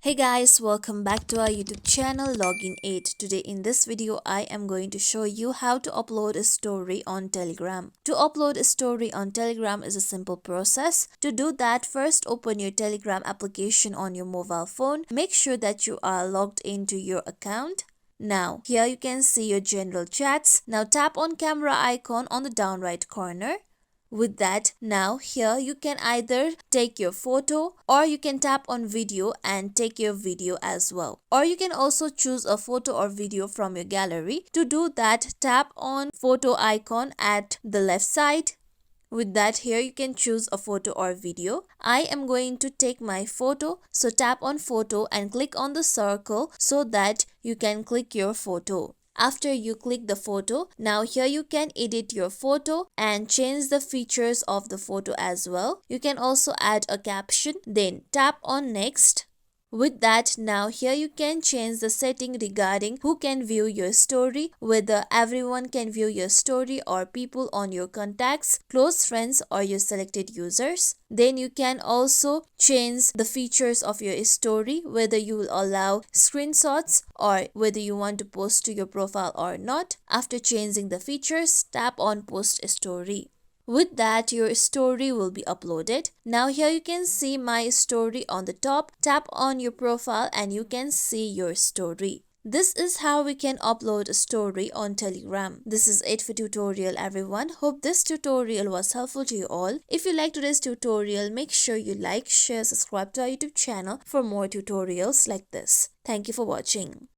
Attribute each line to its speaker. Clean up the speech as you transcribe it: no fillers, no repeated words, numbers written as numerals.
Speaker 1: Hey guys, welcome back to our YouTube channel Login 8. Today in this video, I am going to show you how to upload a story on Telegram. To upload a story on Telegram is a simple process. To do that, first open your Telegram application on your mobile phone. Make sure that you are logged into your account. Now, here you can see your general chats. Now tap on camera icon on the down right corner. With that, now here you can either take your photo or you can tap on video and take your video as well. Or you can also choose a photo or video from your gallery. To do that, tap on photo icon at the left side. With that, here you can choose a photo or video. I am going to take my photo, so tap on photo and click on the circle so that you can click your photo. After you click the photo, now here you can edit your photo and change the features of the photo as well. You can also add a caption, then tap on next. With that, now here you can change the setting regarding who can view your story, whether everyone can view your story or people on your contacts, close friends or your selected users. Then you can also change the features of your story, whether you will allow screenshots or whether you want to post to your profile or not. After changing the features, tap on post story. With that, your story will be uploaded. Now here you can see my story on the top. Tap on your profile and you can see your story. This is how we can upload a story on Telegram. This is it for tutorial everyone. Hope this tutorial was helpful to you all. If you liked today's tutorial, make sure you like, share, subscribe to our YouTube channel for more tutorials like this. Thank you for watching.